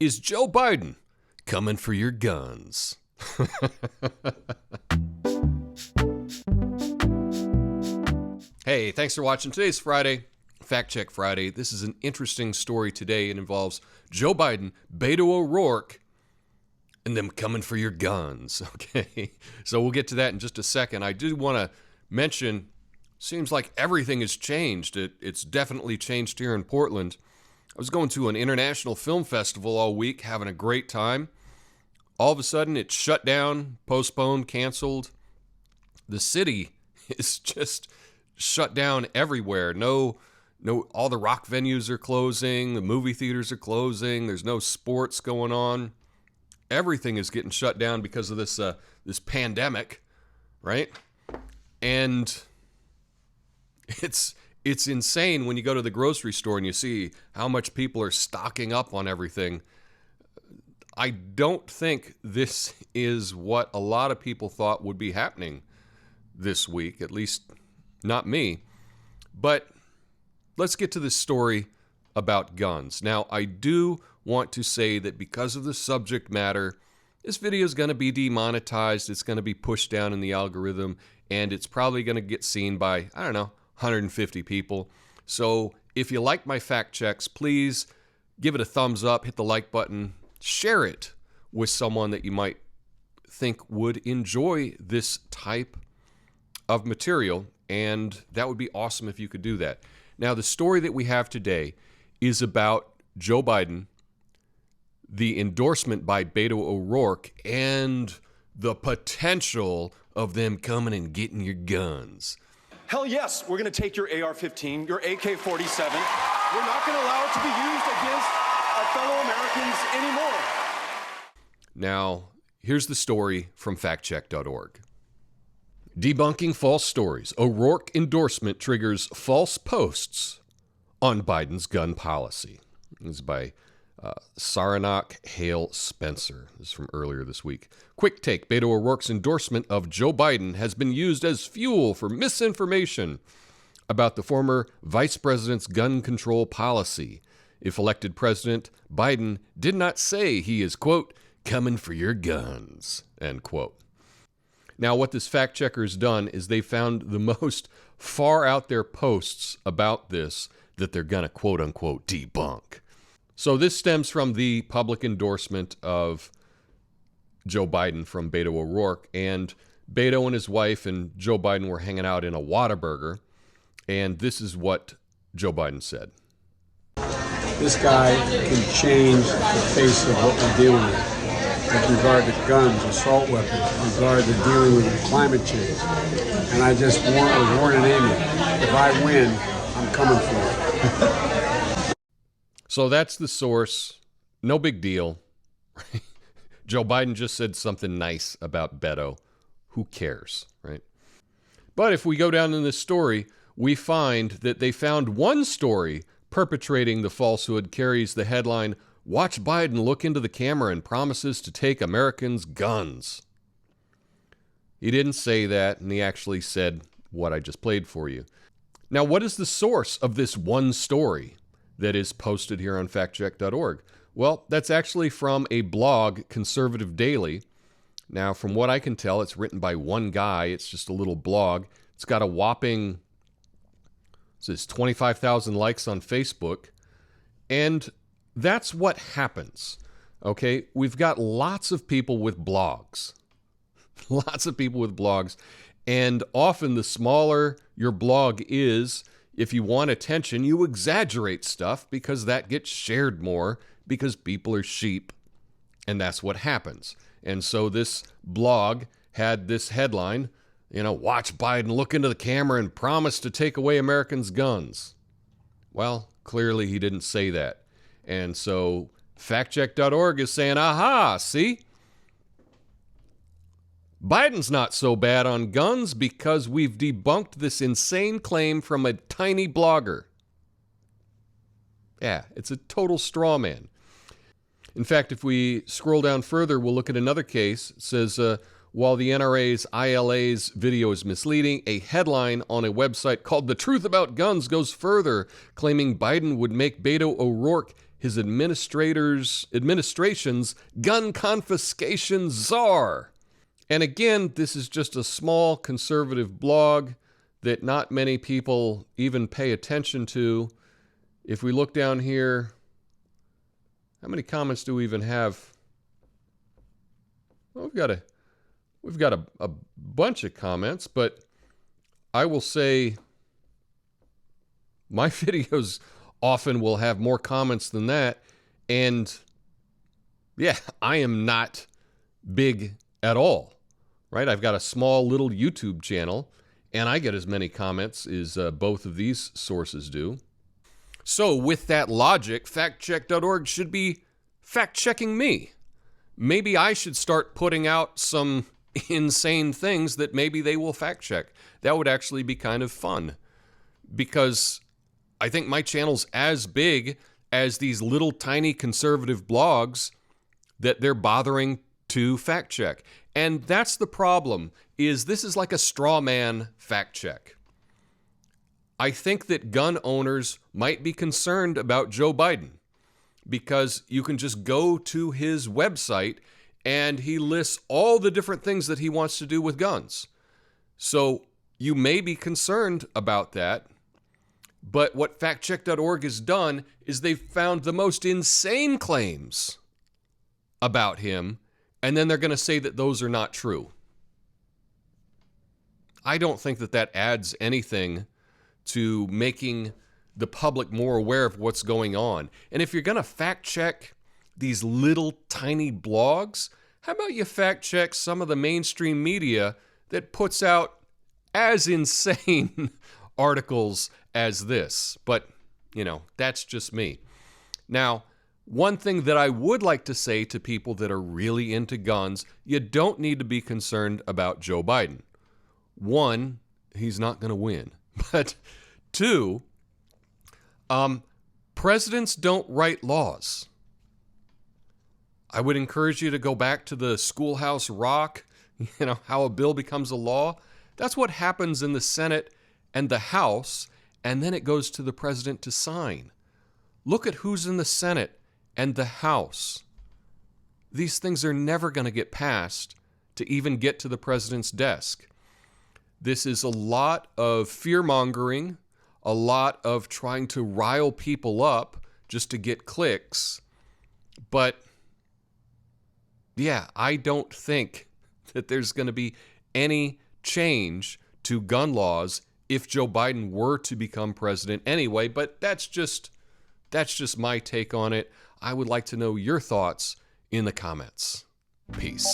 Is Joe Biden coming for your guns? Hey, thanks for watching. Today's Friday, Fact Check Friday. This is an interesting story today. It involves Joe Biden, Beto O'Rourke, and them coming for your guns. Okay, so we'll get to that in just a second. I do want to mention, seems like everything has changed. It's definitely changed here in Portland. I was going to an international film festival all week, having a great time. All of a sudden, it's shut down, postponed, canceled. The city is just shut down everywhere. No, all the rock venues are closing. The movie theaters are closing. There's no sports going on. Everything is getting shut down because of this pandemic, right? And it's insane when you go to the grocery store and you see how much people are stocking up on everything. I don't think this is what a lot of people thought would be happening this week, at least not me. But let's get to this story about guns. Now, I do want to say that because of the subject matter, this video is going to be demonetized. It's going to be pushed down in the algorithm, and it's probably going to get seen by, 150 people. So if you like my fact checks, please give it a thumbs up, hit the like button, share it with someone that you might think would enjoy this type of material, and that would be awesome if you could do that. Now, the story that we have today is about Joe Biden, the endorsement by Beto O'Rourke, and the potential of them coming and getting your guns. Hell yes, we're going to take your AR-15, your AK-47. We're not going to allow it to be used against our fellow Americans anymore. Now, here's the story from factcheck.org. Debunking false stories. O'Rourke endorsement triggers false posts on Biden's gun policy. This is by Saranac Hale Spencer. This is from earlier this week. Quick take. Beto O'Rourke's endorsement of Joe Biden has been used as fuel for misinformation about the former vice president's gun control policy. If elected president, Biden did not say he is, quote, coming for your guns, end quote. Now, what this fact checker has done is they found the most far out there posts about this that they're going to, quote unquote, debunk. So this stems from the public endorsement of Joe Biden from Beto O'Rourke. And Beto and his wife and Joe Biden were hanging out in a Whataburger. And this is what Joe Biden said. This guy can change the face of what we're dealing with regard to guns, assault weapons, with regard to dealing with climate change. And I just was warning Amy, if I win, I'm coming for it. So that's the source. No big deal. Joe Biden just said something nice about Beto. Who cares, right? But if we go down in this story, we find that they found one story perpetrating the falsehood carries the headline, "Watch Biden look into the camera and promises to take Americans' guns." He didn't say that, and he actually said what I just played for you. Now, what is the source of this one story that is posted here on factcheck.org? Well, that's actually from a blog, Conservative Daily. Now, from what I can tell, it's written by one guy. It's just a little blog. It's got a whopping, it says 25,000 likes on Facebook. And that's what happens, okay? We've got lots of people with blogs. Lots of people with blogs. And often the smaller your blog is, if you want attention, you exaggerate stuff because that gets shared more because people are sheep, and that's what happens. And so this blog had this headline, watch Biden look into the camera and promise to take away Americans' guns. Well, clearly he didn't say that. And so factcheck.org is saying, aha, see? Biden's not so bad on guns because we've debunked this insane claim from a tiny blogger. Yeah, it's a total straw man. In fact, if we scroll down further, we'll look at another case. It says, while the NRA's ILA's video is misleading, a headline on a website called The Truth About Guns goes further, claiming Biden would make Beto O'Rourke his administration's gun confiscation czar. And again, this is just a small conservative blog that not many people even pay attention to. If we look down here, how many comments do we even have? Well, we've got a bunch of comments, but I will say my videos often will have more comments than that. And yeah, I am not big at all, right? I've got a small little YouTube channel, and I get as many comments as both of these sources do. So with that logic, factcheck.org should be fact-checking me. Maybe I should start putting out some insane things that maybe they will fact-check. That would actually be kind of fun, because I think my channel's as big as these little tiny conservative blogs that they're bothering to fact check. And that's the problem, is this is like a straw man fact check. I think that gun owners might be concerned about Joe Biden, because you can just go to his website and he lists all the different things that he wants to do with guns. So you may be concerned about that. But what factcheck.org has done is they've found the most insane claims about him, and then they're going to say that those are not true. I don't think that that adds anything to making the public more aware of what's going on. And if you're going to fact check these little tiny blogs, how about you fact check some of the mainstream media that puts out as insane articles as this? But, you know, that's just me. Now, one thing that I would like to say to people that are really into guns, you don't need to be concerned about Joe Biden. One, he's not going to win. But two, presidents don't write laws. I would encourage you to go back to the Schoolhouse Rock, you know, how a bill becomes a law. That's what happens in the Senate and the House, and then it goes to the president to sign. Look at who's in the Senate and the House. These things are never going to get passed to even get to the president's desk. This is a lot of fear-mongering, a lot of trying to rile people up just to get clicks. But yeah, I don't think that there's going to be any change to gun laws if Joe Biden were to become president anyway. But that's just my take on it. I would like to know your thoughts in the comments. Peace.